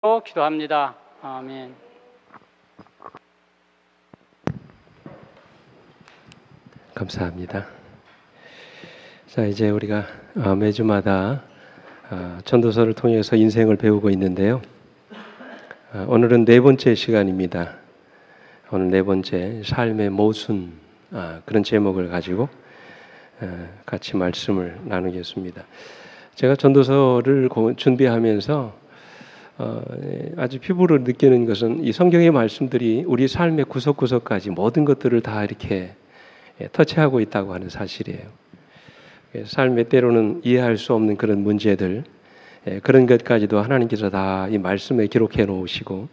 기도합니다. 아멘. 감사합니다. 자, 이제 우리가 매주마다 전도서를 통해서 인생을 배우고 있는데요. 오늘은 네 번째 시간입니다. 오늘 네 번째 삶의 모순, 그런 제목을 가지고 같이 말씀을 나누겠습니다. 제가 전도서를 준비하면서 아주 피부로 느끼는 것은 이 성경의 말씀들이 우리 삶의 구석구석까지 모든 것들을 다 이렇게 터치하고 있다고 하는 사실이에요. 삶의 때로는 이해할 수 없는 그런 문제들, 그런 것까지도 하나님께서 다 이 말씀에 기록해 놓으시고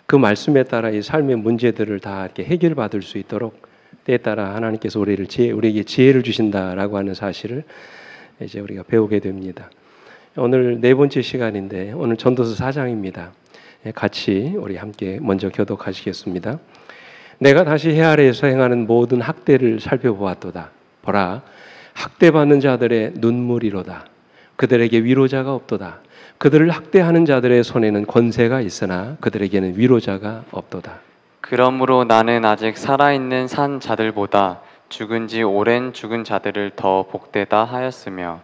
그 말씀에 따라 이 삶의 문제들을 다 이렇게 해결받을 수 있도록 때에 따라 하나님께서 우리에게 지혜를 주신다라고 하는 사실을 이제 우리가 배우게 됩니다. 오늘 네 번째 시간인데 오늘 전도서 4장입니다. 같이 우리 함께 먼저 교독하시겠습니다. 내가 다시 해 아래에서 행하는 모든 학대를 살펴보았도다. 보라, 학대받는 자들의 눈물이로다. 그들에게 위로자가 없도다. 그들을 학대하는 자들의 손에는 권세가 있으나 그들에게는 위로자가 없도다. 그러므로 나는 아직 살아있는 산 자들보다 죽은 지 오랜 죽은 자들을 더 복되다 하였으며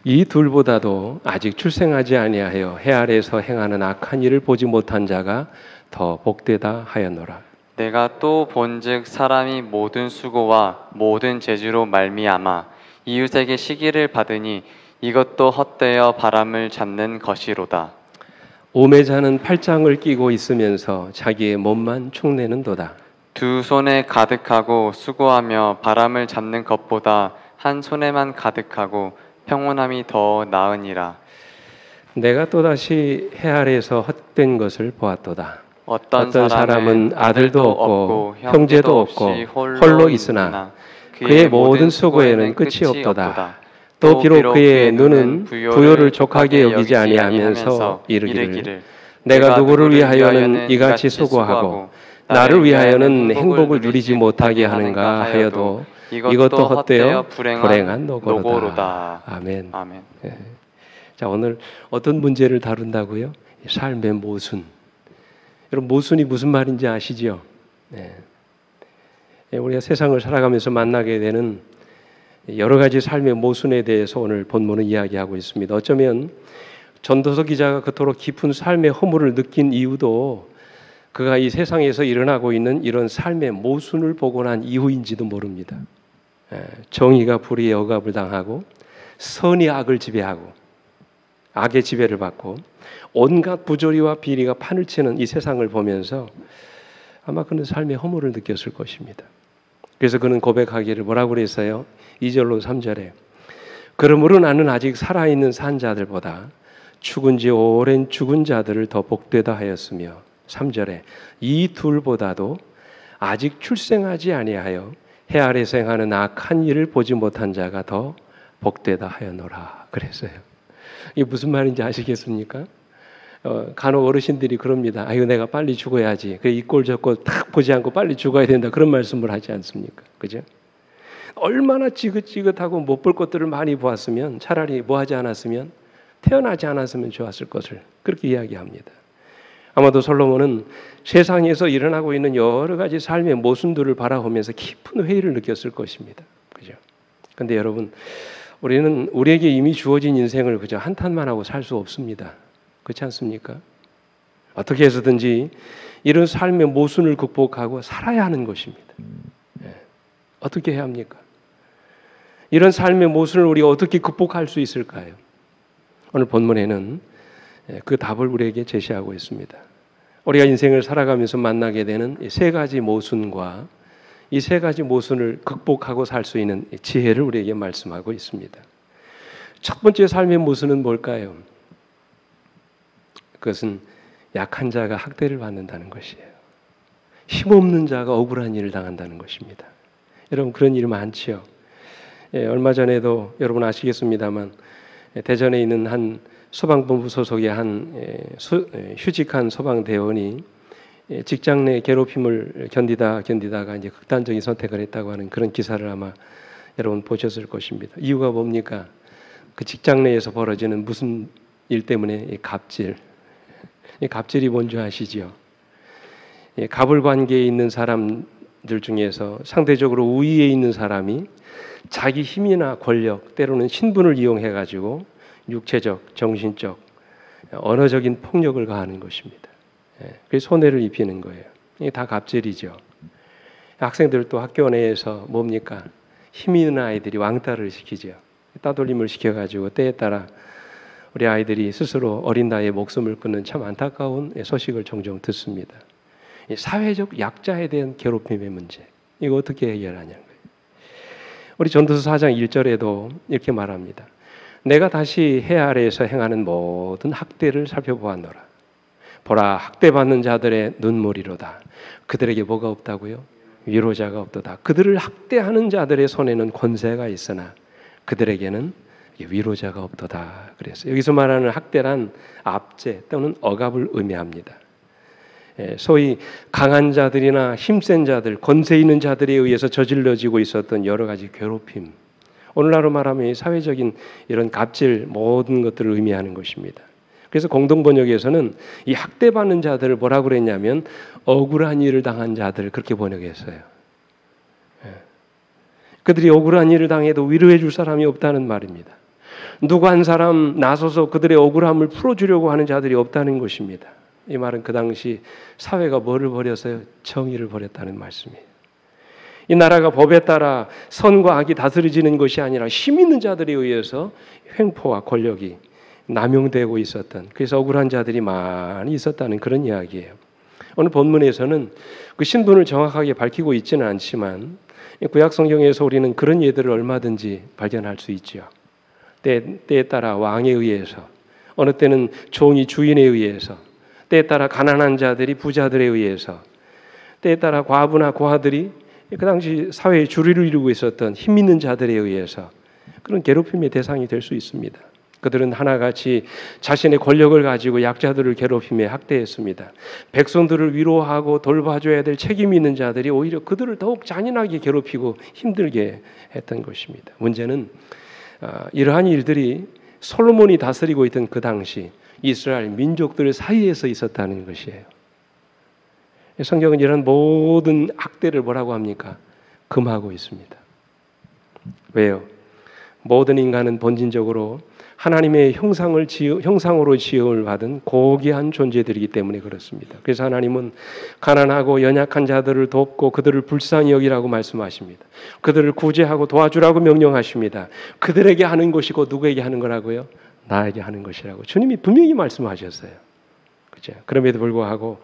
이 둘보다도 아직 출생하지 아니하여 해 아래에서 행하는 악한 일을 보지 못한 자가 더 복되다 하였노라. 내가 또 본즉 사람이 모든 수고와 모든 재주로 말미암아 이웃에게 시기를 받으니 이것도 헛되어 바람을 잡는 것이로다. 오매자는 팔짱을 끼고 있으면서 자기의 몸만 축내는도다. 두 손에 가득하고 수고하며 바람을 잡는 것보다 한 손에만 가득하고 평온함이 더 나으니라. 내가 또다시 해 아래에서 헛된 것을 보았도다. 어떤 사람은 아들도 없고 형제도 없고 홀로 있으나 그의 모든 수고에는 끝이 없도다. 또 비록 그의 눈은 부요를 족하게 여기지 아니하면서 이르기를 내가 누구를 위하여는 이같이 수고하고 나를 위하여는 행복을 누리지 못하게 하는가 하여도 이것도 헛되어 불행한 노고로다. 아멘. 아멘. 예. 자, 오늘 어떤 문제를 다룬다고요? 삶의 모순. 여러분, 모순이 무슨 말인지 아시죠? 네. 우리가 세상을 살아가면서 만나게 되는 여러 가지 삶의 모순에 대해서 오늘 본문은 이야기하고 있습니다. 어쩌면 전도서 기자가 그토록 깊은 삶의 허물을 느낀 이유도 그가 이 세상에서 일어나고 있는 이런 삶의 모순을 보고 난 이후인지도 모릅니다. 정의가 불의의 억압을 당하고 선이 악을 지배하고 악의 지배를 받고 온갖 부조리와 비리가 판을 치는 이 세상을 보면서 아마 그는 삶의 허물을 느꼈을 것입니다. 그래서 그는 고백하기를 뭐라고 그랬어요? 2절로 3절에 그러므로 나는 아직 살아있는 산 자들보다 죽은 지 오랜 죽은 자들을 더 복되다 하였으며 3절에 이 둘보다도 아직 출생하지 아니하여 해 아래에서 행하는 악한 일을 보지 못한 자가 더 복되다 하였노라 그랬어요. 이게 무슨 말인지 아시겠습니까? 간혹 어르신들이 그럽니다. 아유, 내가 빨리 죽어야지. 이 꼴 저 꼴 딱 보지 않고 빨리 죽어야 된다. 그런 말씀을 하지 않습니까? 그죠? 얼마나 지긋지긋하고 못 볼 것들을 많이 보았으면 차라리 뭐 하지 않았으면 태어나지 않았으면 좋았을 것을 그렇게 이야기합니다. 아마도 솔로몬은 세상에서 일어나고 있는 여러 가지 삶의 모순들을 바라보면서 깊은 회의를 느꼈을 것입니다. 그죠? 근데 여러분, 우리에게 이미 주어진 인생을 그저 한탄만 하고 살 수 없습니다. 그렇지 않습니까? 어떻게 해서든지 이런 삶의 모순을 극복하고 살아야 하는 것입니다. 어떻게 해야 합니까? 이런 삶의 모순을 우리가 어떻게 극복할 수 있을까요? 오늘 본문에는 그 답을 우리에게 제시하고 있습니다. 우리가 인생을 살아가면서 만나게 되는 이 세 가지 모순과 이 세 가지 모순을 극복하고 살 수 있는 지혜를 우리에게 말씀하고 있습니다. 첫 번째 삶의 모순은 뭘까요? 그것은 약한 자가 학대를 받는다는 것이에요. 힘없는 자가 억울한 일을 당한다는 것입니다. 여러분, 그런 일 많지요. 얼마 전에도 여러분 아시겠습니다만 대전에 있는 한 소방본부 소속의 한 휴직한 소방대원이 직장 내 괴롭힘을 견디다가 이제 극단적인 선택을 했다고 하는 그런 기사를 아마 여러분 보셨을 것입니다. 이유가 뭡니까? 그 직장 내에서 벌어지는 무슨 일 때문에 갑질, 이 갑질이 뭔지 아시죠? 이 갑을 관계에 있는 사람들 중에서 상대적으로 우위에 있는 사람이 자기 힘이나 권력, 때로는 신분을 이용해 가지고 육체적, 정신적, 언어적인 폭력을 가하는 것입니다. 그래서 손해를 입히는 거예요. 이게 다 갑질이죠. 학생들도 학교 내에서 뭡니까? 힘 있는 아이들이 왕따를 시키죠. 따돌림을 시켜가지고 때에 따라 우리 아이들이 스스로 어린 나이에 목숨을 끊는 참 안타까운 소식을 종종 듣습니다. 사회적 약자에 대한 괴롭힘의 문제, 이거 어떻게 해결하냐는 거예요. 우리 전도서 4장 1절에도 이렇게 말합니다. 내가 다시 해 아래에서 행하는 모든 학대를 살펴보았노라. 보라, 학대받는 자들의 눈물이로다. 그들에게 뭐가 없다고요? 위로자가 없도다. 그들을 학대하는 자들의 손에는 권세가 있으나 그들에게는 위로자가 없도다. 그래서 여기서 말하는 학대란 압제 또는 억압을 의미합니다. 소위 강한 자들이나 힘센 자들, 권세 있는 자들에 의해서 저질러지고 있었던 여러 가지 괴롭힘, 오늘날로 말하면 사회적인 이런 갑질 모든 것들을 의미하는 것입니다. 그래서 공동번역에서는 이 학대받는 자들을 뭐라고 그랬냐면 억울한 일을 당한 자들, 그렇게 번역했어요. 그들이 억울한 일을 당해도 위로해 줄 사람이 없다는 말입니다. 누구 한 사람 나서서 그들의 억울함을 풀어주려고 하는 자들이 없다는 것입니다. 이 말은 그 당시 사회가 뭐를 버렸어요? 정의를 버렸다는 말씀이에요. 이 나라가 법에 따라 선과 악이 다스려지는 것이 아니라 힘 있는 자들에 의해서 횡포와 권력이 남용되고 있었던, 그래서 억울한 자들이 많이 있었다는 그런 이야기예요. 오늘 본문에서는 그 신분을 정확하게 밝히고 있지는 않지만 구약 성경에서 우리는 그런 예들을 얼마든지 발견할 수 있죠. 때에 따라 왕에 의해서, 어느 때는 종이 주인에 의해서, 때에 따라 가난한 자들이 부자들에 의해서, 때에 따라 과부나 고아들이 그 당시 사회의 주류를 이루고 있었던 힘 있는 자들에 의해서 그런 괴롭힘의 대상이 될 수 있습니다. 그들은 하나같이 자신의 권력을 가지고 약자들을 괴롭히며 학대했습니다. 백성들을 위로하고 돌봐줘야 될 책임이 있는 자들이 오히려 그들을 더욱 잔인하게 괴롭히고 힘들게 했던 것입니다. 문제는 이러한 일들이 솔로몬이 다스리고 있던 그 당시 이스라엘 민족들 사이에서 있었다는 것이에요. 성경은 이런 모든 학대를 뭐라고 합니까? 금하고 있습니다. 왜요? 모든 인간은 본질적으로 하나님의 형상으로 지음을 받은 고귀한 존재들이기 때문에 그렇습니다. 그래서 하나님은 가난하고 연약한 자들을 돕고 그들을 불쌍히 여기라고 말씀하십니다. 그들을 구제하고 도와주라고 명령하십니다. 그들에게 하는 것이고 누구에게 하는 거라고요? 나에게 하는 것이라고 주님이 분명히 말씀하셨어요. 그죠? 그럼에도 불구하고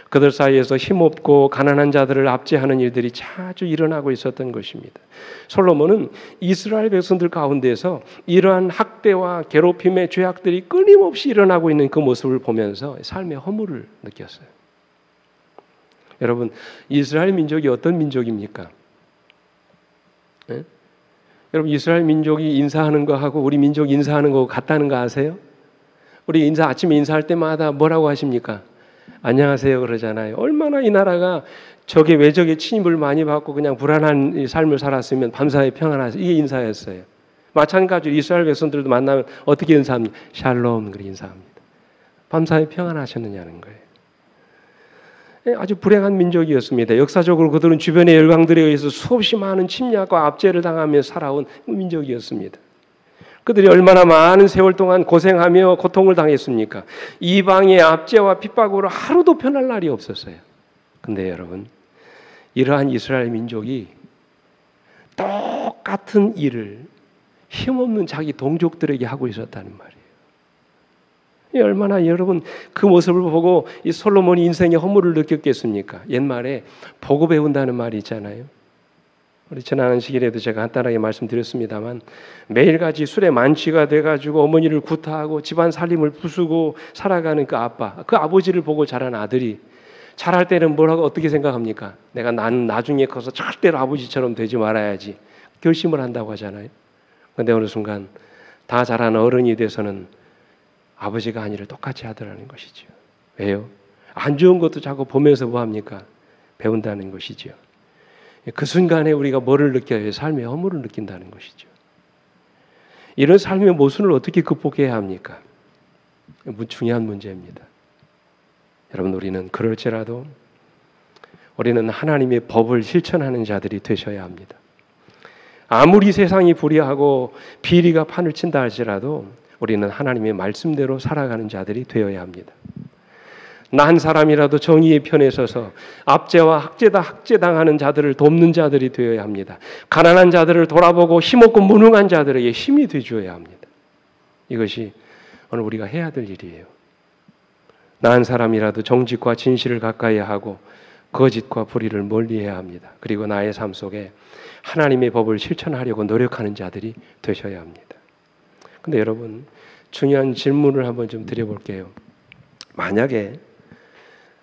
그들 사이에서 힘없고 가난한 자들을 압제하는 일들이 자주 일어나고 있었던 것입니다. 솔로몬은 이스라엘 백성들 가운데서 이러한 학대와 괴롭힘의 죄악들이 끊임없이 일어나고 있는 그 모습을 보면서 삶의 허물을 느꼈어요. 여러분, 이스라엘 민족이 어떤 민족입니까? 네? 여러분, 이스라엘 민족이 인사하는 거하고 우리 민족 인사하는 거 같다는 거 아세요? 우리 아침에 인사할 때마다 뭐라고 하십니까? 안녕하세요 그러잖아요. 얼마나 이 나라가 적의 외적의 침입을 많이 받고 그냥 불안한 삶을 살았으면 밤사이 평안하세요. 이게 인사였어요. 마찬가지로 이스라엘 백성들도 만나면 어떻게 인사합니까? 샬롬 그렇게 인사합니다. 밤사이 평안하셨느냐는 거예요. 아주 불행한 민족이었습니다. 역사적으로 그들은 주변의 열강들에 의해서 수없이 많은 침략과 압제를 당하며 살아온 민족이었습니다. 그들이 얼마나 많은 세월 동안 고생하며 고통을 당했습니까? 이방의 압제와 핍박으로 하루도 편할 날이 없었어요. 근데 여러분, 이러한 이스라엘 민족이 똑같은 일을 힘없는 자기 동족들에게 하고 있었다는 말이에요. 얼마나 여러분 그 모습을 보고 이 솔로몬이 인생의 허물을 느꼈겠습니까? 옛말에 보고 배운다는 말이 있잖아요. 우리 지난 시기에도 제가 간단하게 말씀드렸습니다만 매일같이 술에 만취가 돼가지고 어머니를 구타하고 집안 살림을 부수고 살아가는 그 아빠, 그 아버지를 보고 자란 아들이 자랄 때는 뭐라고 어떻게 생각합니까? 나는 나중에 커서 절대로 아버지처럼 되지 말아야지 결심을 한다고 하잖아요. 그런데 어느 순간 다 자란 어른이 돼서는 아버지가 한 일을 똑같이 하더라는 것이죠. 왜요? 안 좋은 것도 자꾸 보면서 뭐합니까? 배운다는 것이죠. 그 순간에 우리가 뭐를 느껴요? 삶의 허물을 느낀다는 것이죠. 이런 삶의 모순을 어떻게 극복해야 합니까? 중요한 문제입니다. 여러분, 우리는 그럴지라도 우리는 하나님의 법을 실천하는 자들이 되셔야 합니다. 아무리 세상이 불의하고 비리가 판을 친다 할지라도 우리는 하나님의 말씀대로 살아가는 자들이 되어야 합니다. 나 한 사람이라도 정의의 편에 서서 압제와 학제당하는 자들을 돕는 자들이 되어야 합니다. 가난한 자들을 돌아보고 힘없고 무능한 자들에게 힘이 되어야 합니다. 이것이 오늘 우리가 해야 될 일이에요. 나 한 사람이라도 정직과 진실을 가까이 하고 거짓과 불의를 멀리해야 합니다. 그리고 나의 삶 속에 하나님의 법을 실천하려고 노력하는 자들이 되셔야 합니다. 근데 여러분, 중요한 질문을 한번 좀 드려볼게요. 만약에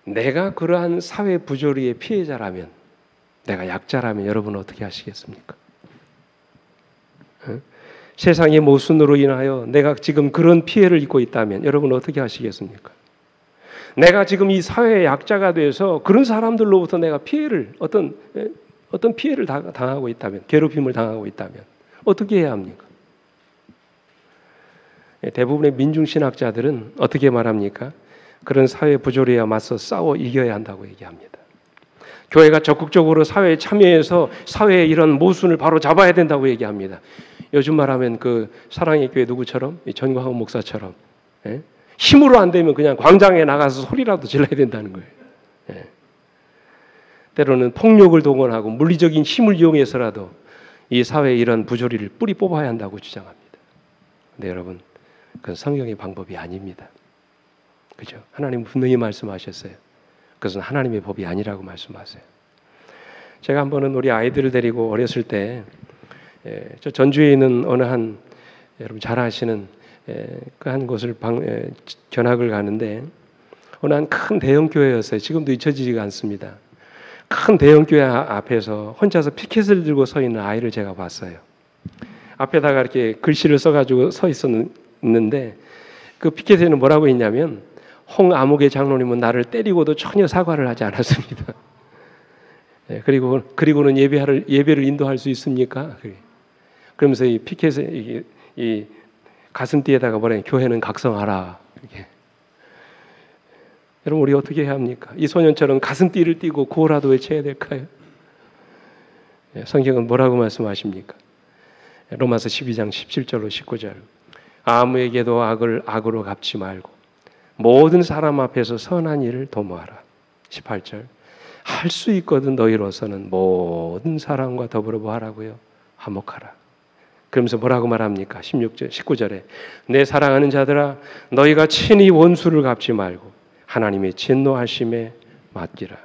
내가 그러한 사회 부조리의 피해자라면, 내가 약자라면 여러분은 어떻게 하시겠습니까? 세상의 모순으로 인하여 내가 지금 그런 피해를 입고 있다면 여러분은 어떻게 하시겠습니까? 내가 지금 이 사회의 약자가 돼서 그런 사람들로부터 내가 어떤 피해를 당하고 있다면, 괴롭힘을 당하고 있다면 어떻게 해야 합니까? 대부분의 민중신학자들은 어떻게 말합니까? 그런 사회 부조리에 맞서 싸워 이겨야 한다고 얘기합니다. 교회가 적극적으로 사회에 참여해서 사회의 이런 모순을 바로 잡아야 된다고 얘기합니다. 요즘 말하면 그 사랑의 교회 누구처럼? 전광훈 목사처럼, 힘으로 안 되면 그냥 광장에 나가서 소리라도 질러야 된다는 거예요. 때로는 폭력을 동원하고 물리적인 힘을 이용해서라도 이 사회의 이런 부조리를 뿌리 뽑아야 한다고 주장합니다. 근데 여러분, 그건 성경의 방법이 아닙니다. 그죠? 하나님 분명히 말씀하셨어요. 그것은 하나님의 법이 아니라고 말씀하세요. 제가 한 번은 우리 아이들을 데리고 어렸을 때 저 전주에 있는 어느 한 여러분 잘 아시는 그 한 곳을 견학을 가는데 어느 한 큰 대형 교회였어요. 지금도 잊혀지지가 않습니다. 큰 대형 교회 앞에서 혼자서 피켓을 들고 서 있는 아이를 제가 봤어요. 앞에다가 이렇게 글씨를 써가지고 서 있었는데 그 피켓에는 뭐라고 했냐면 홍아무개 장로님은 나를 때리고도 전혀 사과를 하지 않았습니다. 그리고는 예배를 인도할 수 있습니까? 그러면서 이 피켓에 이 가슴띠에다가 뭐라 교회는 각성하라. 이렇게. 여러분, 우리 어떻게 해야 합니까? 이 소년처럼 가슴띠를 띠고 구호라도 외쳐야 될까요? 성경은 뭐라고 말씀하십니까? 로마서 12장 17절로 19절. 아무에게도 악을 악으로 갚지 말고 모든 사람 앞에서 선한 일을 도모하라. 18절. 할 수 있거든 너희로서는 모든 사람과 더불어 뭐 하라고요? 화목하라. 그러면서 뭐라고 말합니까? 16절, 19절에 내 사랑하는 자들아 너희가 친히 원수를 갚지 말고 하나님의 진노하심에 맡기라.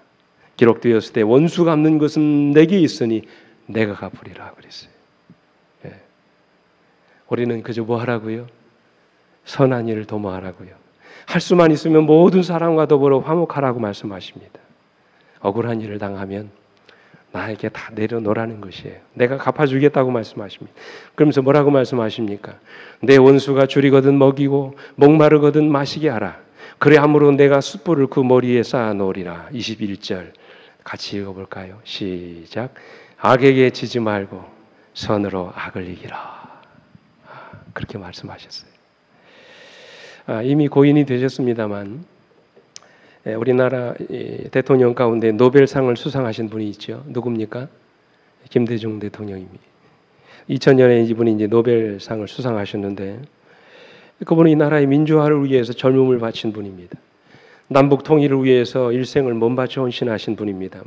기록되었을 때 원수 갚는 것은 내게 있으니 내가 갚으리라 그랬어요. 우리는 그저 뭐 하라고요? 선한 일을 도모하라고요. 할 수만 있으면 모든 사람과 더불어 화목하라고 말씀하십니다. 억울한 일을 당하면 나에게 다 내려놓으라는 것이에요. 내가 갚아주겠다고 말씀하십니다. 그러면서 뭐라고 말씀하십니까? 내 원수가 줄이거든 먹이고 목마르거든 마시게 하라. 그래 함으로 내가 숯불을 그 머리에 쌓아놓으리라. 21절 같이 읽어볼까요? 시작. 악에게 지지 말고 선으로 악을 이기라. 그렇게 말씀하셨어요. 이미 고인이 되셨습니다만 우리나라 대통령 가운데 노벨상을 수상하신 분이 있죠. 누굽니까? 김대중 대통령입니다. 2000년에 이분이 이제 노벨상을 수상하셨는데 그분은 이 나라의 민주화를 위해서 젊음을 바친 분입니다. 남북 통일을 위해서 일생을 몸바쳐 헌신하신 분입니다.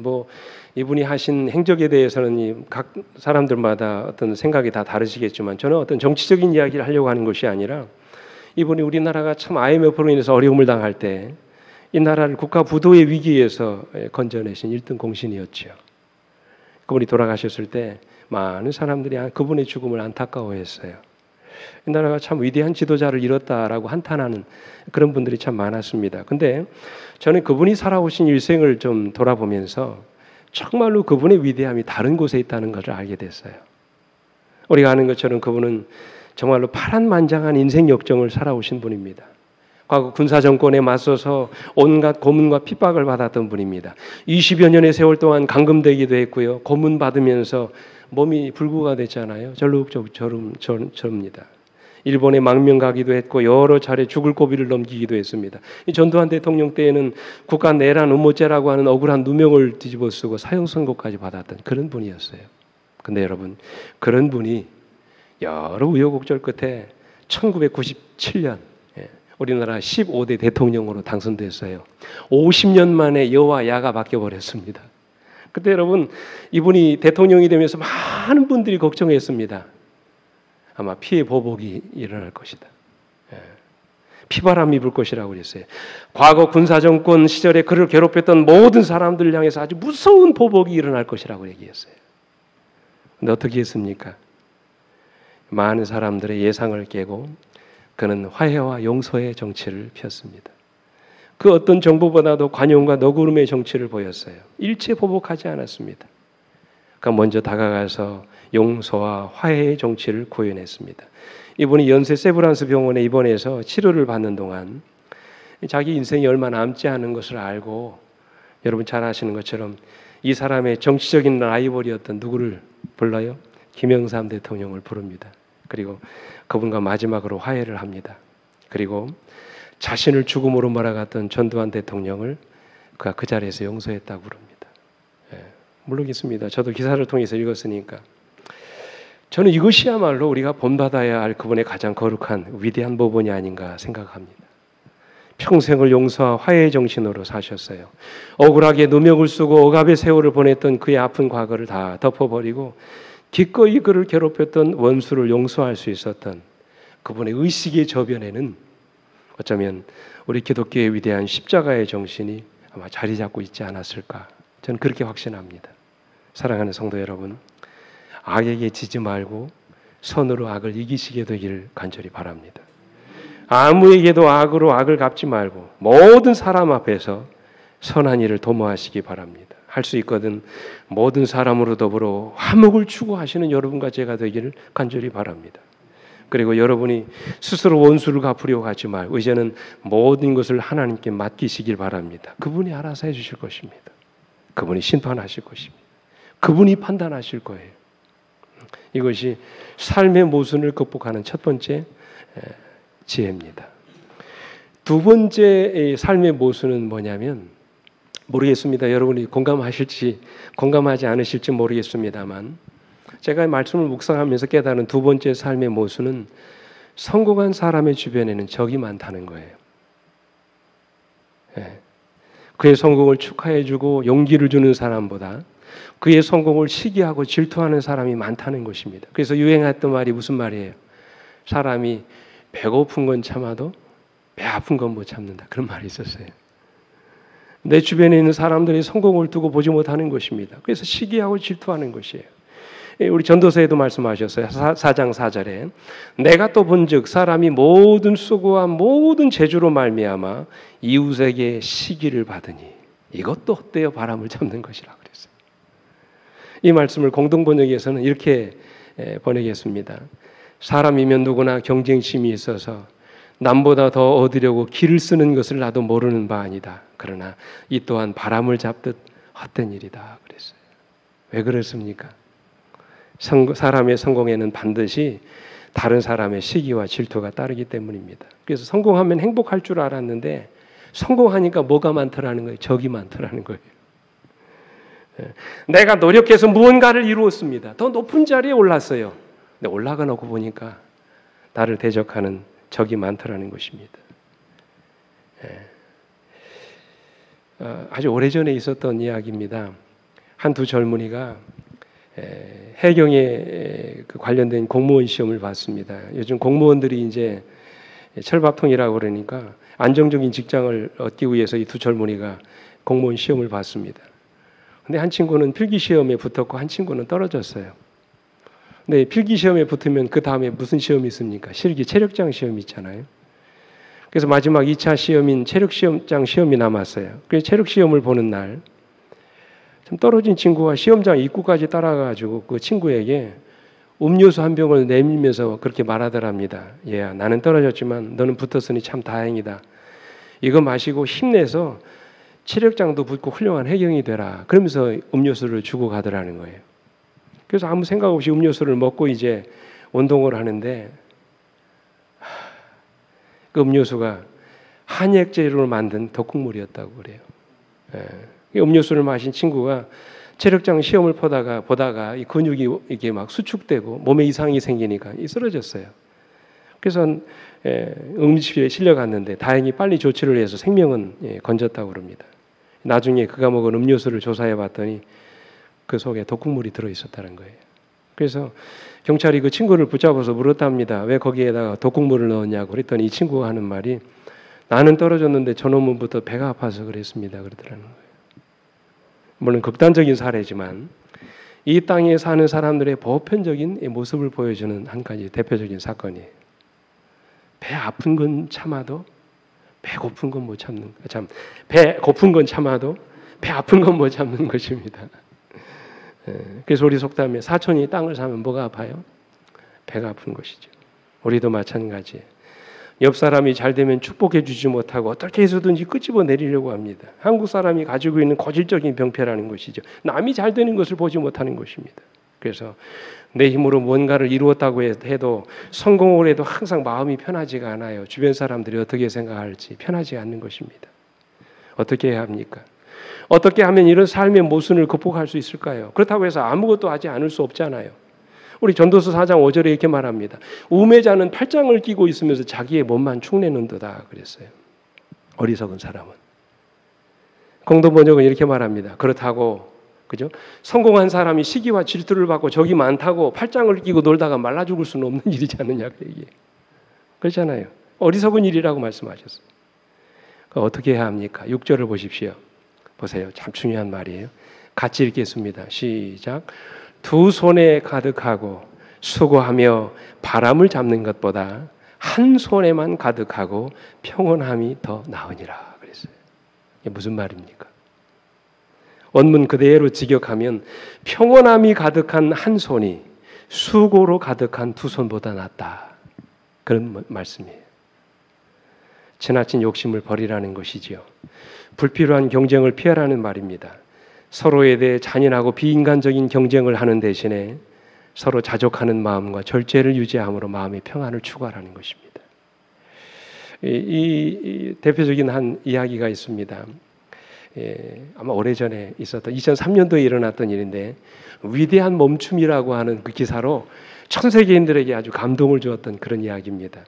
이분이 하신 행적에 대해서는 각 사람들마다 어떤 생각이 다 다르시겠지만 저는 어떤 정치적인 이야기를 하려고 하는 것이 아니라 이분이 우리나라가 참 IMF로 인해서 어려움을 당할 때 이 나라를 국가 부도의 위기에서 건져내신 1등 공신이었죠. 그분이 돌아가셨을 때 많은 사람들이 그분의 죽음을 안타까워했어요. 이 나라가 참 위대한 지도자를 잃었다라고 한탄하는 그런 분들이 참 많았습니다. 근데 저는 그분이 살아오신 일생을 좀 돌아보면서 정말로 그분의 위대함이 다른 곳에 있다는 것을 알게 됐어요. 우리가 아는 것처럼 그분은 정말로 파란만장한 인생 역정을 살아오신 분입니다. 과거 군사정권에 맞서서 온갖 고문과 핍박을 받았던 분입니다. 20여 년의 세월 동안 감금되기도 했고요. 고문받으면서 몸이 불구가 됐잖아요. 절룩저룩합니다. 일본에 망명 가기도 했고 여러 차례 죽을 고비를 넘기기도 했습니다. 이 전두환 대통령 때에는 국가 내란 음모죄라고 하는 억울한 누명을 뒤집어 쓰고 사형 선고까지 받았던 그런 분이었어요. 근데 여러분, 그런 분이 여러 우여곡절 끝에 1997년 우리나라 15대 대통령으로 당선됐어요. 50년 만에 여와 야가 바뀌어버렸습니다. 그때 여러분, 이분이 대통령이 되면서 많은 분들이 걱정했습니다. 아마 피해 보복이 일어날 것이다. 피바람이 불 것이라고 그랬어요. 과거 군사정권 시절에 그를 괴롭혔던 모든 사람들을 향해서 아주 무서운 보복이 일어날 것이라고 얘기했어요. 근데 어떻게 했습니까? 많은 사람들의 예상을 깨고 그는 화해와 용서의 정치를 폈습니다. 그 어떤 정부보다도 관용과 너그름의 정치를 보였어요. 일체 보복하지 않았습니다. 그러니까 먼저 다가가서 용서와 화해의 정치를 구현했습니다. 이분이 연세 세브란스 병원에 입원해서 치료를 받는 동안 자기 인생이 얼마 남지 않은 것을 알고, 여러분 잘 아시는 것처럼 이 사람의 정치적인 라이벌이었던 누구를 불러요? 김영삼 대통령을 부릅니다. 그리고 그분과 마지막으로 화해를 합니다. 그리고 자신을 죽음으로 몰아갔던 전두환 대통령을 그가 그 자리에서 용서했다고 부릅니다. 모르겠습니다. 저도 기사를 통해서 읽었으니까. 저는 이것이야말로 우리가 본받아야 할 그분의 가장 거룩한 위대한 모본이 아닌가 생각합니다. 평생을 용서와 화해의 정신으로 사셨어요. 억울하게 누명을 쓰고 억압의 세월을 보냈던 그의 아픈 과거를 다 덮어버리고 기꺼이 그를 괴롭혔던 원수를 용서할 수 있었던 그분의 의식의 저변에는 어쩌면 우리 기독교의 위대한 십자가의 정신이 아마 자리 잡고 있지 않았을까, 저는 그렇게 확신합니다. 사랑하는 성도 여러분, 악에게 지지 말고 선으로 악을 이기시게 되기를 간절히 바랍니다. 아무에게도 악으로 악을 갚지 말고 모든 사람 앞에서 선한 일을 도모하시기 바랍니다. 할 수 있거든 모든 사람으로 더불어 화목을 추구하시는 여러분과 제가 되기를 간절히 바랍니다. 그리고 여러분이 스스로 원수를 갚으려고 하지 말고 이제는 모든 것을 하나님께 맡기시길 바랍니다. 그분이 알아서 해주실 것입니다. 그분이 심판하실 것입니다. 그분이 판단하실 거예요. 이것이 삶의 모순을 극복하는 첫 번째 지혜입니다. 두 번째 삶의 모순은 뭐냐면, 모르겠습니다. 여러분이 공감하실지 공감하지 않으실지 모르겠습니다만, 제가 말씀을 묵상하면서 깨달은 두 번째 삶의 모순은 성공한 사람의 주변에는 적이 많다는 거예요. 그의 성공을 축하해주고 용기를 주는 사람보다 그의 성공을 시기하고 질투하는 사람이 많다는 것입니다. 그래서 유행했던 말이 무슨 말이에요? 사람이 배고픈 건 참아도 배 아픈 건 못 참는다. 그런 말이 있었어요. 내 주변에 있는 사람들의 성공을 두고 보지 못하는 것입니다. 그래서 시기하고 질투하는 것이에요. 우리 전도서에도 말씀하셨어요. 4장 4절에 내가 또 본즉 사람이 모든 수고와 모든 재주로 말미암아 이웃에게 시기를 받으니 이것도 헛되어 바람을 잡는 것이라 그랬어요. 이 말씀을 공동 번역에서는 이렇게 번역했습니다. 사람이면 누구나 경쟁심이 있어서 남보다 더 얻으려고 길을 쓰는 것을 나도 모르는 바 아니다. 그러나 이 또한 바람을 잡듯 헛된 일이다 그랬어요. 왜 그랬습니까? 사람의 성공에는 반드시 다른 사람의 시기와 질투가 따르기 때문입니다. 그래서 성공하면 행복할 줄 알았는데 성공하니까 뭐가 많더라는 거예요? 적이 많더라는 거예요. 내가 노력해서 무언가를 이루었습니다. 더 높은 자리에 올랐어요. 근데 올라가 놓고 보니까 나를 대적하는 적이 많더라는 것입니다. 아주 오래전에 있었던 이야기입니다. 한두 젊은이가 해경에 관련된 공무원 시험을 봤습니다. 요즘 공무원들이 이제 철밥통이라고 그러니까 안정적인 직장을 얻기 위해서 이 두 젊은이가 공무원 시험을 봤습니다. 근데 한 친구는 필기 시험에 붙었고 한 친구는 떨어졌어요. 근데 필기 시험에 붙으면 그 다음에 무슨 시험이 있습니까? 실기 체력장 시험이 있잖아요. 그래서 마지막 2차 시험인 체력시험장 시험이 남았어요. 그래서 체력 시험을 보는 날 좀 떨어진 친구가 시험장 입구까지 따라가가지고 그 친구에게 음료수 한 병을 내밀면서 그렇게 말하더랍니다. 얘야, 나는 떨어졌지만 너는 붙었으니 참 다행이다. 이거 마시고 힘내서 체력장도 붙고 훌륭한 해경이 되라. 그러면서 음료수를 주고 가더라는 거예요. 그래서 아무 생각 없이 음료수를 먹고 이제 운동을 하는데 그 음료수가 한약 재료로 만든 독극물이었다고 그래요. 이 음료수를 마신 친구가 체력장 시험을 보다가 이 근육이 이게 막 수축되고 몸에 이상이 생기니까 쓰러졌어요. 그래서 응급실에 실려갔는데 다행히 빨리 조치를 해서 생명은 건졌다고 그럽니다. 나중에 그가 먹은 음료수를 조사해 봤더니 그 속에 독극물이 들어 있었다는 거예요. 그래서 경찰이 그 친구를 붙잡아서 물었답니다. 왜 거기에다가 독극물을 넣었냐고 그랬더니 이 친구가 하는 말이 나는 떨어졌는데 저놈은부터 배가 아파서 그랬습니다. 그러더라는 거예요. 물론 극단적인 사례지만 이 땅에 사는 사람들의 보편적인 모습을 보여주는 한 가지 대표적인 사건이에요. 배 아픈 건 참아도 배 고픈 건 못 참는 배 고픈 건 참아도 배 아픈 건 못 참는 것입니다. 그래서 우리 속담에 사촌이 땅을 사면 뭐가 아파요? 배가 아픈 것이죠. 우리도 마찬가지예요. 옆 사람이 잘 되면 축복해 주지 못하고 어떻게 해서든지 끄집어 내리려고 합니다. 한국 사람이 가지고 있는 고질적인 병폐라는 것이죠. 남이 잘 되는 것을 보지 못하는 것입니다. 그래서 내 힘으로 뭔가를 이루었다고 해도 성공을 해도 항상 마음이 편하지가 않아요. 주변 사람들이 어떻게 생각할지 편하지 않는 것입니다. 어떻게 해야 합니까? 어떻게 하면 이런 삶의 모순을 극복할 수 있을까요? 그렇다고 해서 아무것도 하지 않을 수 없잖아요. 우리 전도서 4장 5절에 이렇게 말합니다. 우매자는 팔짱을 끼고 있으면서 자기의 몸만 축내는도다 그랬어요. 어리석은 사람은. 공동 번역은 이렇게 말합니다. 그렇다고 그죠? 성공한 사람이 시기와 질투를 받고 적이 많다고 팔짱을 끼고 놀다가 말라 죽을 수는 없는 일이지 않느냐 그 얘기예요. 그렇잖아요. 어리석은 일이라고 말씀하셨어요. 어떻게 해야 합니까? 6절을 보십시오. 보세요. 참 중요한 말이에요. 같이 읽겠습니다. 시작. 두 손에 가득하고 수고하며 바람을 잡는 것보다 한 손에만 가득하고 평온함이 더 나으니라 그랬어요. 이게 무슨 말입니까? 원문 그대로 직역하면 평온함이 가득한 한 손이 수고로 가득한 두 손보다 낫다. 그런 말씀이에요. 지나친 욕심을 버리라는 것이지요. 불필요한 경쟁을 피하라는 말입니다. 서로에 대해 잔인하고 비인간적인 경쟁을 하는 대신에 서로 자족하는 마음과 절제를 유지함으로 마음의 평안을 추구하라는 것입니다. 이 대표적인 한 이야기가 있습니다. 아마 오래전에 있었던 2003년도에 일어났던 일인데 위대한 멈춤이라고 하는 그 기사로 전 세계인들에게 아주 감동을 주었던 그런 이야기입니다.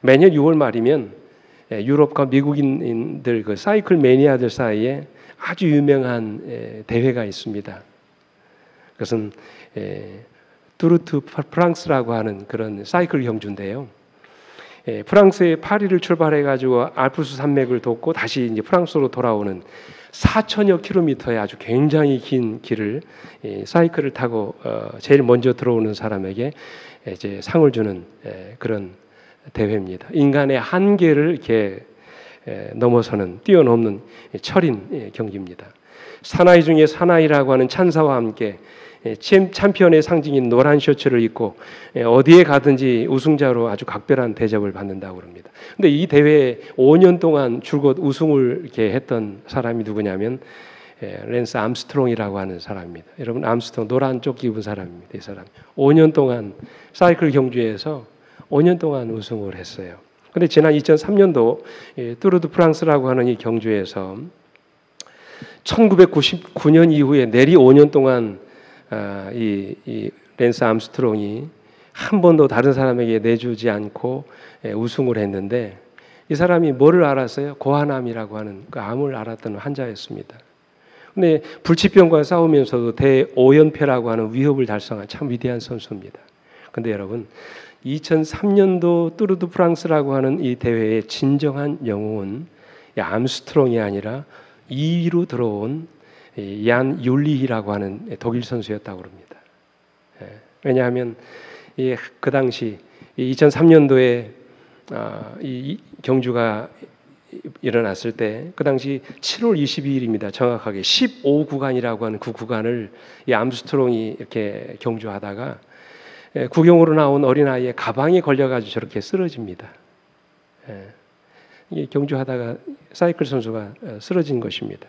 매년 6월 말이면 유럽과 미국인들 그 사이클 매니아들 사이에 아주 유명한 대회가 있습니다. 그것은 뚜르트 프랑스라고 하는 그런 사이클 경주인데요. 프랑스의 파리를 출발해가지고 알프스 산맥을 돕고 다시 이제 프랑스로 돌아오는 4천여 킬로미터의 아주 굉장히 긴 길을 사이클을 타고 제일 먼저 들어오는 사람에게 이제 상을 주는 그런 대회입니다. 인간의 한계를 이렇게 넘어서는 뛰어넘는 철인 경기입니다. 사나이 중에 사나이라고 하는 찬사와 함께 챔피언의 상징인 노란 셔츠를 입고 어디에 가든지 우승자로 아주 각별한 대접을 받는다고 합니다. 근데 이 대회에 5년 동안 줄곧 우승을 이렇게 했던 사람이 누구냐면 랜스 암스트롱이라고 하는 사람입니다. 여러분 암스트롱 노란 조끼 입은 사람입니다. 이 사람 5년 동안 사이클 경주에서 5년 동안 우승을 했어요. 근데 지난 2003년도 뚜르드 프랑스라고 하는 이 경주에서 1999년 이후에 내리 5년 동안 이 랜스 암스트롱이 한 번도 다른 사람에게 내주지 않고 우승을 했는데 이 사람이 뭐를 알았어요? 고환암이라고 하는 그 암을 앓았던 환자였습니다. 근데 불치병과 싸우면서도 대오연패라고 하는 위협을 달성한 참 위대한 선수입니다. 근데 여러분 2003년도 뚜르드 프랑스라고 하는 이 대회의 진정한 영웅은 암스트롱이 아니라 2위로 들어온 얀 율리히라고 하는 독일 선수였다고 합니다. 왜냐하면 그 당시 2003년도에 이 경주가 일어났을 때 그 당시 7월 22일입니다. 정확하게 15구간이라고 하는 그 구간을 이 암스트롱이 이렇게 경주하다가 구경으로 나온 어린아이의 가방에 걸려가지고 저렇게 쓰러집니다. 경주하다가 사이클 선수가 쓰러진 것입니다.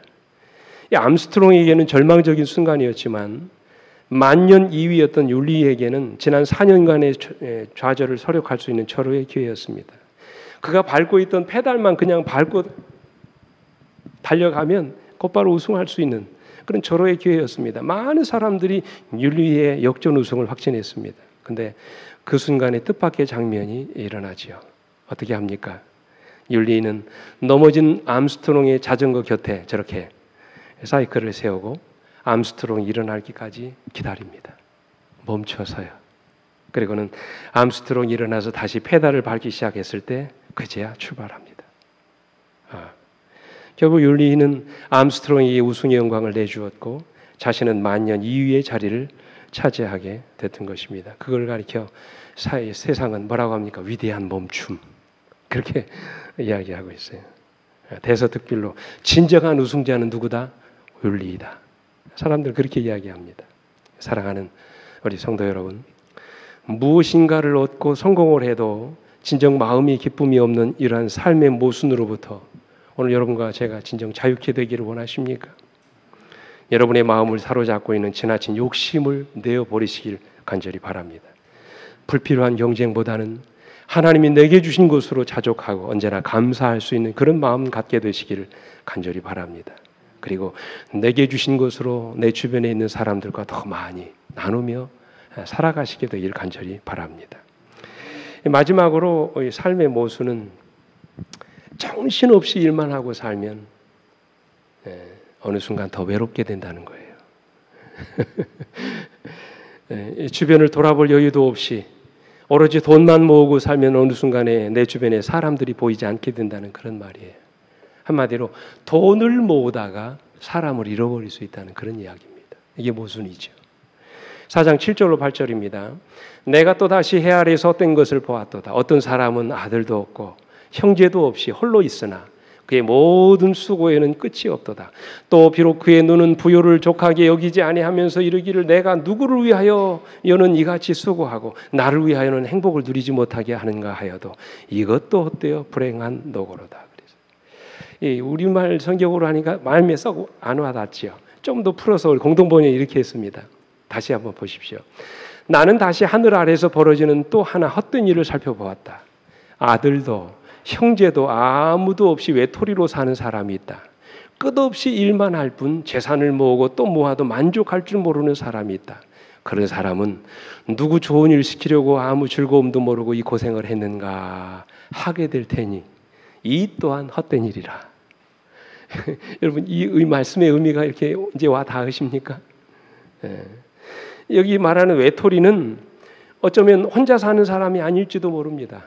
이 암스트롱에게는 절망적인 순간이었지만 만년 2위였던 율리에게는 지난 4년간의 좌절을 서력할 수 있는 절호의 기회였습니다. 그가 밟고 있던 페달만 그냥 밟고 달려가면 곧바로 우승할 수 있는 그런 절호의 기회였습니다. 많은 사람들이 율리의 역전 우승을 확신했습니다. 근데 그 순간에 뜻밖의 장면이 일어나지요. 어떻게 합니까? 율리는 넘어진 암스트롱의 자전거 곁에 저렇게 사이클을 세우고 암스트롱이 일어나기까지 기다립니다. 멈춰서요. 그리고는 암스트롱이 일어나서 다시 페달을 밟기 시작했을 때 그제야 출발합니다. 결국 율리는 암스트롱에게 우승의 영광을 내주었고 자신은 만년 2위의 자리를 차지하게 됐던 것입니다. 그걸 가리켜 세상은 뭐라고 합니까? 위대한 멈춤. 그렇게 이야기하고 있어요. 대서특필로 진정한 우승자는 누구다? 율리이다. 사람들 그렇게 이야기합니다. 사랑하는 우리 성도 여러분, 무엇인가를 얻고 성공을 해도 진정 마음이 기쁨이 없는 이러한 삶의 모순으로부터 오늘 여러분과 제가 진정 자유케 되기를 원하십니까? 여러분의 마음을 사로잡고 있는 지나친 욕심을 내어버리시길 간절히 바랍니다. 불필요한 경쟁보다는 하나님이 내게 주신 것으로 자족하고 언제나 감사할 수 있는 그런 마음 갖게 되시기를 간절히 바랍니다. 그리고 내게 주신 것으로 내 주변에 있는 사람들과 더 많이 나누며 살아가시게 되기를 간절히 바랍니다. 마지막으로 삶의 모순은 정신없이 일만 하고 살면 어느 순간 더 외롭게 된다는 거예요. 주변을 돌아볼 여유도 없이 오로지 돈만 모으고 살면 어느 순간에 내 주변에 사람들이 보이지 않게 된다는 그런 말이에요. 한마디로 돈을 모으다가 사람을 잃어버릴 수 있다는 그런 이야기입니다. 이게 모순이죠. 4장 7절로 8절입니다. 내가 또다시 해 아래에서 헛된 것을 보았도다. 어떤 사람은 아들도 없고 형제도 없이 홀로 있으나 그의 모든 수고에는 끝이 없도다. 또 비록 그의 눈은 부요를 족하게 여기지 아니하면서 이르기를 내가 누구를 위하여 여는 이같이 수고하고 나를 위하여는 행복을 누리지 못하게 하는가 하여도 이것도 헛되어 불행한 노고로다. 그래서 우리말 성경으로 하니까 마음에 썩 안 와닿지요. 좀 더 풀어서 공동번역이 이렇게 했습니다. 다시 한번 보십시오. 나는 다시 하늘 아래에서 벌어지는 또 하나 헛된 일을 살펴보았다. 아들도 형제도 아무도 없이 외톨이로 사는 사람이 있다. 끝없이 일만 할 뿐 재산을 모으고 또 모아도 만족할 줄 모르는 사람이 있다. 그런 사람은 누구 좋은 일 시키려고 아무 즐거움도 모르고 이 고생을 했는가 하게 될 테니 이 또한 헛된 일이라. 여러분 이 말씀의 의미가 이렇게 이제 와 닿으십니까? 여기 말하는 외톨이는 어쩌면 혼자 사는 사람이 아닐지도 모릅니다.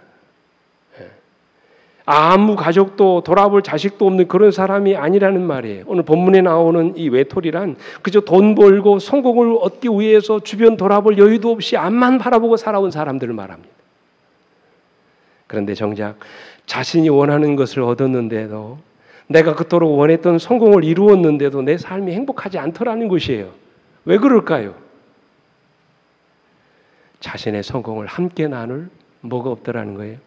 아무 가족도 돌아볼 자식도 없는 그런 사람이 아니라는 말이에요. 오늘 본문에 나오는 이 외톨이란 그저 돈 벌고 성공을 얻기 위해서 주변 돌아볼 여유도 없이 앞만 바라보고 살아온 사람들을 말합니다. 그런데 정작 자신이 원하는 것을 얻었는데도 내가 그토록 원했던 성공을 이루었는데도 내 삶이 행복하지 않더라는 것이에요. 왜 그럴까요? 자신의 성공을 함께 나눌 뭐가 없더라는 거예요?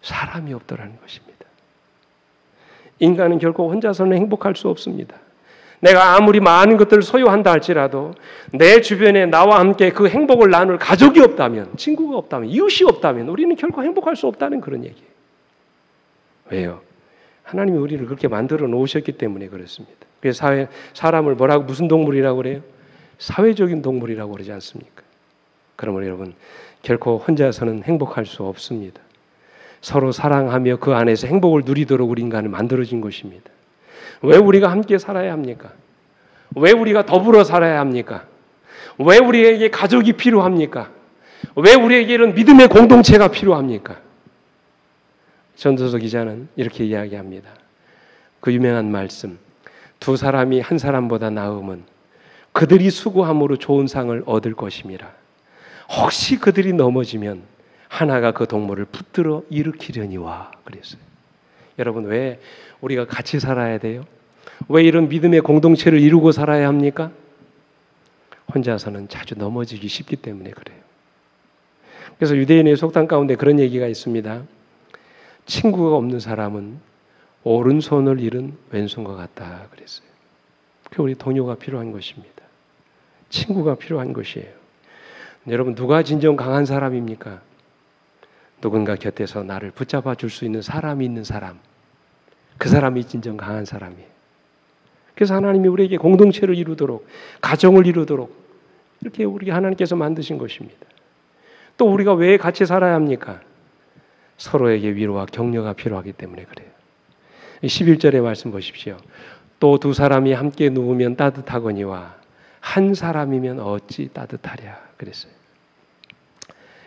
사람이 없더라는 것입니다. 인간은 결코 혼자서는 행복할 수 없습니다. 내가 아무리 많은 것들을 소유한다 할지라도 내 주변에 나와 함께 그 행복을 나눌 가족이 없다면, 친구가 없다면, 이웃이 없다면 우리는 결코 행복할 수 없다는 그런 얘기예요. 왜요? 하나님이 우리를 그렇게 만들어 놓으셨기 때문에 그렇습니다. 그래서 사람을 무슨 동물이라고 그래요? 사회적인 동물이라고 그러지 않습니까? 그러므로 여러분 결코 혼자서는 행복할 수 없습니다. 서로 사랑하며 그 안에서 행복을 누리도록 우리 인간은 만들어진 것입니다. 왜 우리가 함께 살아야 합니까? 왜 우리가 더불어 살아야 합니까? 왜 우리에게 가족이 필요합니까? 왜 우리에게 이런 믿음의 공동체가 필요합니까? 전도서 기자는 이렇게 이야기합니다. 그 유명한 말씀, 두 사람이 한 사람보다 나음은 그들이 수고함으로 좋은 상을 얻을 것임이라. 혹시 그들이 넘어지면 하나가 그 동물을 붙들어 일으키려니와 그랬어요. 여러분 왜 우리가 같이 살아야 돼요? 왜 이런 믿음의 공동체를 이루고 살아야 합니까? 혼자서는 자주 넘어지기 쉽기 때문에 그래요. 그래서 유대인의 속담 가운데 그런 얘기가 있습니다. 친구가 없는 사람은 오른손을 잃은 왼손과 같다 그랬어요. 그 우리 동료가 필요한 것입니다. 친구가 필요한 것이에요. 여러분 누가 진정 강한 사람입니까? 누군가 곁에서 나를 붙잡아 줄 수 있는 사람이 있는 사람, 그 사람이 진정 강한 사람이에요. 그래서 하나님이 우리에게 공동체를 이루도록, 가정을 이루도록 이렇게 우리 하나님께서 만드신 것입니다. 또 우리가 왜 같이 살아야 합니까? 서로에게 위로와 격려가 필요하기 때문에 그래요. 11절의 말씀 보십시오. 또 두 사람이 함께 누우면 따뜻하거니와 한 사람이면 어찌 따뜻하랴 그랬어요.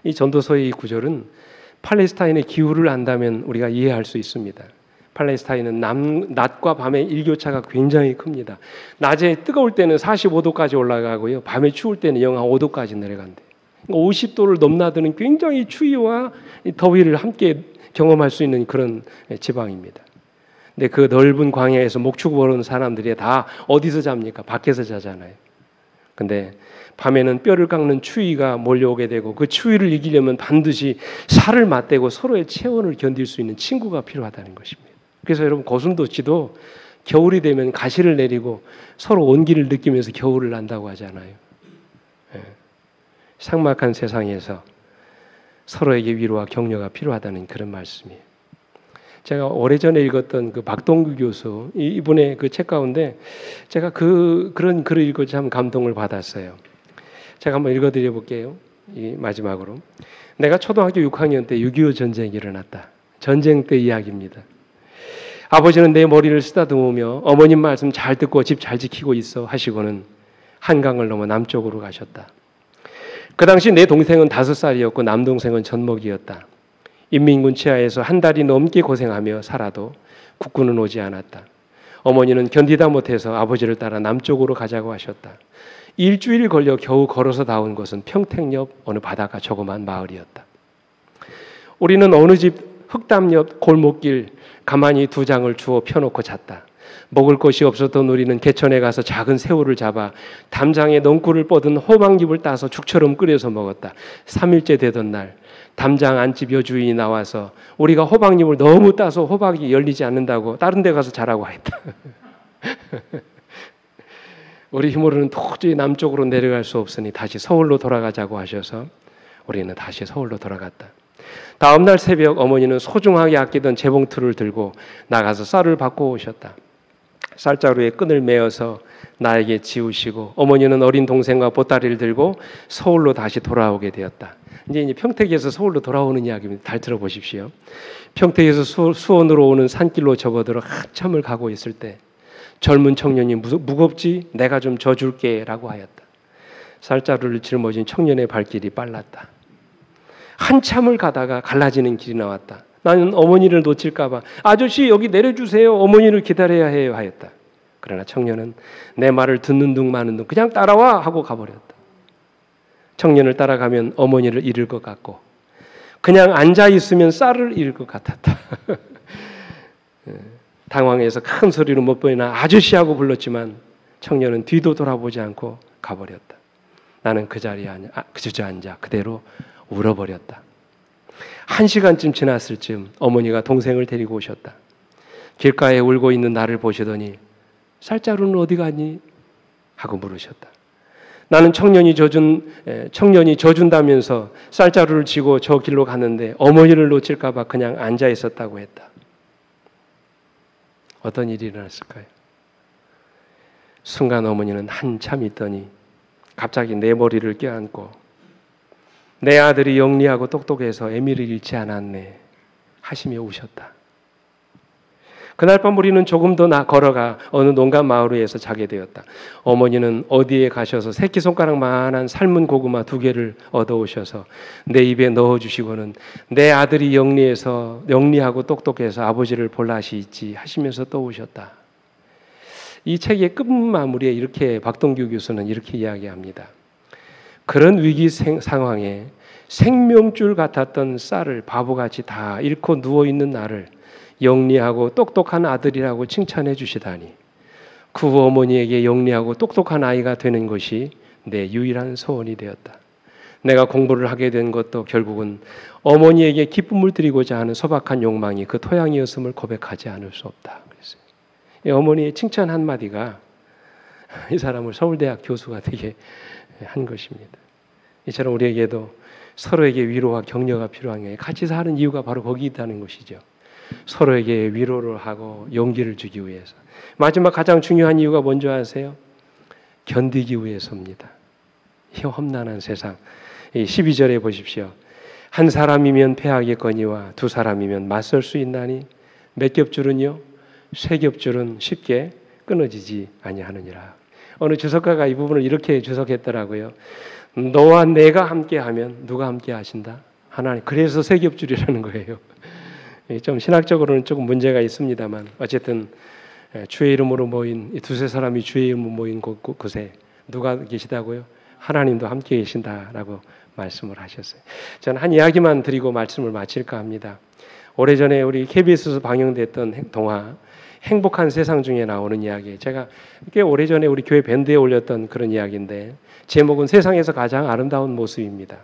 이 전도서의 이 구절은 팔레스타인의 기후를 안다면 우리가 이해할 수 있습니다. 팔레스타인은 낮과 밤의 일교차가 굉장히 큽니다. 낮에 뜨거울 때는 45도까지 올라가고요. 밤에 추울 때는 영하 5도까지 내려간대요. 50도를 넘나드는 굉장히 추위와 더위를 함께 경험할 수 있는 그런 지방입니다. 근데 그 넓은 광야에서 목축 보는 사람들이 다 어디서 잡니까? 밖에서 자잖아요. 근데 밤에는 뼈를 깎는 추위가 몰려오게 되고 그 추위를 이기려면 반드시 살을 맞대고 서로의 체온을 견딜 수 있는 친구가 필요하다는 것입니다. 그래서 여러분 고슴도치도 겨울이 되면 가시를 내리고 서로 온기를 느끼면서 겨울을 난다고 하잖아요. 삭막한 세상에서 서로에게 위로와 격려가 필요하다는 그런 말씀이에요. 제가 오래전에 읽었던 그 박동규 교수 이분의 그 책 가운데 제가 그런 글을 읽고 참 감동을 받았어요. 제가 한번 읽어드려 볼게요. 이 마지막으로. 내가 초등학교 6학년 때 6.25 전쟁이 일어났다. 전쟁 때 이야기입니다. 아버지는 내 머리를 쓰다듬으며 어머님 말씀 잘 듣고 집 잘 지키고 있어 하시고는 한강을 넘어 남쪽으로 가셨다. 그 당시 내 동생은 5살이었고 남동생은 젖먹이였다. 인민군 치하에서 한 달이 넘게 고생하며 살아도 국군은 오지 않았다. 어머니는 견디다 못해서 아버지를 따라 남쪽으로 가자고 하셨다. 일주일 걸려 겨우 걸어서 닿은 곳은 평택 옆 어느 바닷가 조그만 마을이었다. 우리는 어느 집 흙담 옆 골목길 가만히 두 장을 주워 펴놓고 잤다. 먹을 것이 없었던 우리는 개천에 가서 작은 새우를 잡아 담장에 넝쿨을 뻗은 호박잎을 따서 죽처럼 끓여서 먹었다. 3일째 되던 날 담장 안집 여주인이 나와서 우리가 호박잎을 너무 따서 호박이 열리지 않는다고 다른 데 가서 자라고 했다. 우리 힘으로는 도저히 남쪽으로 내려갈 수 없으니 다시 서울로 돌아가자고 하셔서 우리는 다시 서울로 돌아갔다. 다음 날 새벽 어머니는 소중하게 아끼던 재봉틀을 들고 나가서 쌀을 받고 오셨다. 쌀자루에 끈을 메어서 나에게 지우시고 어머니는 어린 동생과 보따리를 들고 서울로 다시 돌아오게 되었다. 이제 평택에서 서울로 돌아오는 이야기입니다. 잘 들어보십시오. 평택에서 수원으로 오는 산길로 접어들어 한참을 가고 있을 때 젊은 청년이 무겁지? 내가 좀 져줄게 라고 하였다. 쌀자루를 짊어진 청년의 발길이 빨랐다. 한참을 가다가 갈라지는 길이 나왔다. 나는 어머니를 놓칠까 봐 아저씨 여기 내려주세요. 어머니를 기다려야 해요 하였다. 그러나 청년은 내 말을 듣는 둥 마는 둥 그냥 따라와 하고 가버렸다. 청년을 따라가면 어머니를 잃을 것 같고 그냥 앉아있으면 쌀을 잃을 것 같았다. 당황해서 큰 소리로 못 보이나 아저씨하고 불렀지만 청년은 뒤도 돌아보지 않고 가버렸다. 나는 그 자리에 주저앉아 그대로 울어버렸다. 1시간쯤 지났을 즈음 어머니가 동생을 데리고 오셨다. 길가에 울고 있는 나를 보시더니 쌀자루는 어디 갔니? 하고 물으셨다. 나는 청년이 져준다면서 쌀자루를 쥐고 저 길로 갔는데 어머니를 놓칠까 봐 그냥 앉아 있었다고 했다. 어떤 일이 일어났을까요? 순간 어머니는 한참 있더니 갑자기 내 머리를 껴안고 내 아들이 영리하고 똑똑해서 애미를 잃지 않았네 하시며 우셨다. 그날 밤 우리는 조금 더 걸어가 어느 농가 마을 위에서 자게 되었다. 어머니는 어디에 가셔서 새끼손가락만한 삶은 고구마 2개를 얻어오셔서 내 입에 넣어주시고는 내 아들이 영리하고 똑똑해서 아버지를 볼 낯이 있지 하시면서 또 우셨다. 이 책의 끝마무리에 이렇게 박동규 교수는 이렇게 이야기합니다. 그런 위기 상황에 생명줄 같았던 쌀을 바보같이 다 잃고 누워있는 나를 영리하고 똑똑한 아들이라고 칭찬해 주시다니 그 어머니에게 영리하고 똑똑한 아이가 되는 것이 내 유일한 소원이 되었다. 내가 공부를 하게 된 것도 결국은 어머니에게 기쁨을 드리고자 하는 소박한 욕망이 그 토양이었음을 고백하지 않을 수 없다. 그랬어요. 이 어머니의 칭찬 한마디가 이 사람을 서울대학 교수가 되게 한 것입니다. 이처럼 우리에게도 서로에게 위로와 격려가 필요한 거예요. 같이 사는 이유가 바로 거기 있다는 것이죠. 서로에게 위로를 하고 용기를 주기 위해서. 마지막 가장 중요한 이유가 뭔지 아세요? 견디기 위해서입니다. 이 험난한 세상. 12절에 보십시오. 한 사람이면 패하겠거니와 두 사람이면 맞설 수 있나니 몇 겹줄은요? 세 겹줄은 쉽게 끊어지지 아니하느니라. 어느 주석가가 이 부분을 이렇게 주석했더라고요. 너와 내가 함께하면 누가 함께 하신다? 하나님. 그래서 세 겹줄이라는 거예요. 좀 신학적으로는 조금 문제가 있습니다만 어쨌든 주의 이름으로 모인 이 두세 사람이 주의 이름으로 모인 곳에 누가 계시다고요? 하나님도 함께 계신다라고 말씀을 하셨어요. 저는 한 이야기만 드리고 말씀을 마칠까 합니다. 오래전에 우리 KBS에서 방영됐던 동화 행복한 세상 중에 나오는 이야기. 제가 꽤 오래전에 우리 교회 밴드에 올렸던 그런 이야기인데 제목은 세상에서 가장 아름다운 모습입니다.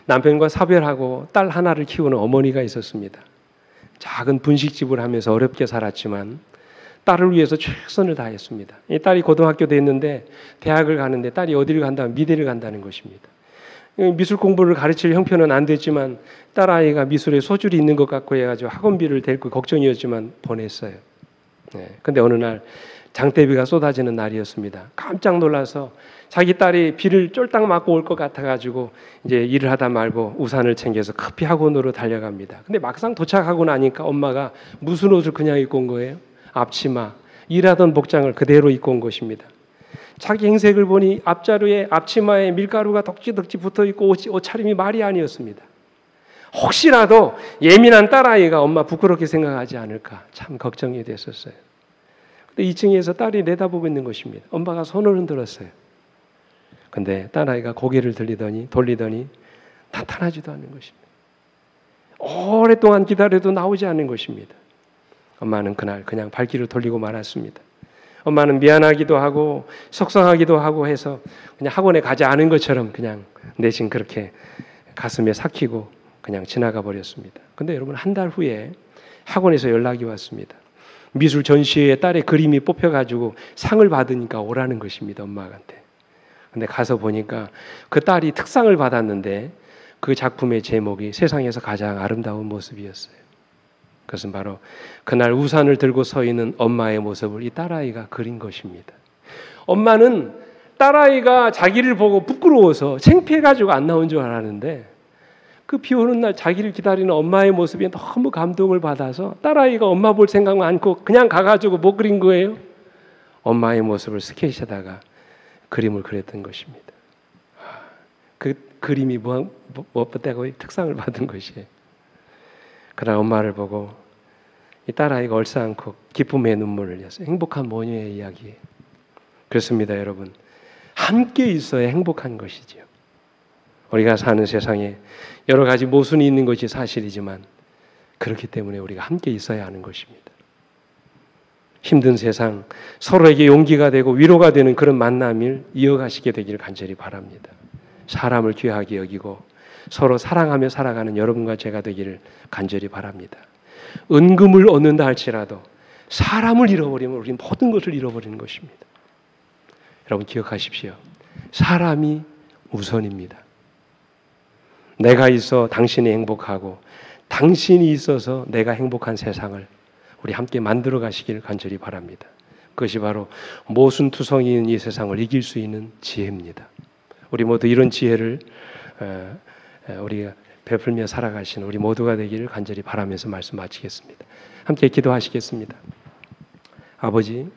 남편과 사별하고 딸 하나를 키우는 어머니가 있었습니다. 작은 분식집을 하면서 어렵게 살았지만 딸을 위해서 최선을 다했습니다. 이 딸이 고등학교 됐는데 대학을 가는데 딸이 어디를 간다면 미대를 간다는 것입니다. 미술 공부를 가르칠 형편은 안 됐지만 딸아이가 미술에 소질이 있는 것 같고 해가지고 학원비를 댈 거 걱정이었지만 보냈어요. 근데 어느 날 장대비가 쏟아지는 날이었습니다. 깜짝 놀라서 자기 딸이 비를 쫄딱 맞고 올 것 같아가지고 이제 일을 하다 말고 우산을 챙겨서 급히 학원으로 달려갑니다. 근데 막상 도착하고 나니까 엄마가 무슨 옷을 그냥 입고 온 거예요? 앞치마, 일하던 복장을 그대로 입고 온 것입니다. 자기 행색을 보니 앞자루에 앞치마에 밀가루가 덕지덕지 붙어있고 옷차림이 말이 아니었습니다. 혹시라도 예민한 딸아이가 엄마 부끄럽게 생각하지 않을까 참 걱정이 됐었어요. 근데 2층에서 딸이 내다보고 있는 것입니다. 엄마가 손을 흔들었어요. 근데 딸아이가 고개를 돌리더니 나타나지도 않는 것입니다. 오랫동안 기다려도 나오지 않는 것입니다. 엄마는 그날 그냥 발길을 돌리고 말았습니다. 엄마는 미안하기도 하고 속상하기도 하고 해서 그냥 학원에 가지 않은 것처럼 그냥 내심 그렇게 가슴에 삭히고 그냥 지나가 버렸습니다. 근데 여러분 한 달 후에 학원에서 연락이 왔습니다. 미술 전시회에 딸의 그림이 뽑혀가지고 상을 받으니까 오라는 것입니다. 엄마한테. 근데 가서 보니까 그 딸이 특상을 받았는데 그 작품의 제목이 세상에서 가장 아름다운 모습이었어요. 그것은 바로 그날 우산을 들고 서 있는 엄마의 모습을 이 딸아이가 그린 것입니다. 엄마는 딸아이가 자기를 보고 부끄러워서 창피해가지고 안 나온 줄 알았는데 그 비 오는 날 자기를 기다리는 엄마의 모습에 너무 감동을 받아서 딸아이가 엄마 볼 생각만 않고 그냥 가가지고 못 그린 거예요. 엄마의 모습을 스케치하다가 그림을 그렸던 것입니다. 그 그림이 무엇보다고 특상을 받은 것이에요. 그러나 엄마를 보고 이 딸아이가 얼싸안고 기쁨의 눈물을 흘렸어요. 행복한 모녀의 이야기예요. 그렇습니다, 여러분. 함께 있어야 행복한 것이지요. 우리가 사는 세상에 여러 가지 모순이 있는 것이 사실이지만 그렇기 때문에 우리가 함께 있어야 하는 것입니다. 힘든 세상 서로에게 용기가 되고 위로가 되는 그런 만남을 이어가시게 되기를 간절히 바랍니다. 사람을 귀하게 여기고 서로 사랑하며 살아가는 여러분과 제가 되기를 간절히 바랍니다. 은금을 얻는다 할지라도 사람을 잃어버리면 우리는 모든 것을 잃어버리는 것입니다. 여러분 기억하십시오. 사람이 우선입니다. 내가 있어 당신이 행복하고 당신이 있어서 내가 행복한 세상을 우리 함께 만들어 가시길 간절히 바랍니다. 그것이 바로 모순투성이인 이 세상을 이길 수 있는 지혜입니다. 우리 모두 이런 지혜를 우리가 베풀며 살아가시는 우리 모두가 되기를 간절히 바라면서 말씀 마치겠습니다. 함께 기도하시겠습니다. 아버지,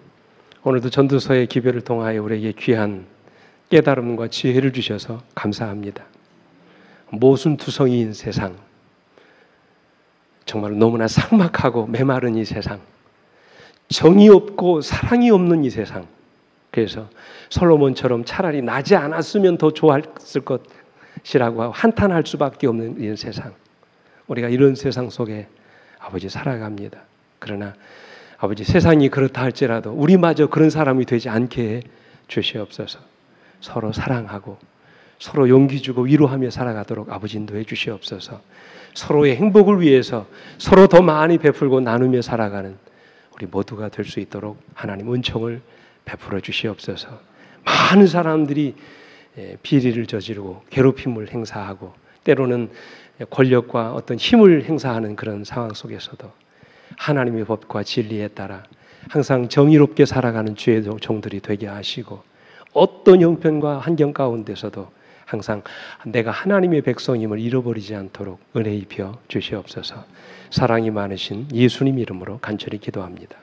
오늘도 전도서의 기별을 통하여 우리에게 귀한 깨달음과 지혜를 주셔서 감사합니다. 모순투성이인 세상, 정말 너무나 삭막하고 메마른 이 세상, 정이 없고 사랑이 없는 이 세상, 그래서 솔로몬처럼 차라리 나지 않았으면 더 좋았을 것이라고 한탄할 수밖에 없는 이런 세상, 우리가 이런 세상 속에 아버지 살아갑니다. 그러나 아버지 세상이 그렇다 할지라도 우리마저 그런 사람이 되지 않게 해 주시옵소서. 서로 사랑하고 서로 용기 주고 위로하며 살아가도록 아버지 인도해 주시옵소서. 서로의 행복을 위해서 서로 더 많이 베풀고 나누며 살아가는 우리 모두가 될 수 있도록 하나님 은총을 베풀어 주시옵소서. 많은 사람들이 비리를 저지르고 괴롭힘을 행사하고 때로는 권력과 어떤 힘을 행사하는 그런 상황 속에서도 하나님의 법과 진리에 따라 항상 정의롭게 살아가는 주의 종들이 되게 하시고 어떤 형편과 환경 가운데서도 항상 내가 하나님의 백성임을 잃어버리지 않도록 은혜 입혀 주시옵소서. 사랑이 많으신 예수님 이름으로 간절히 기도합니다.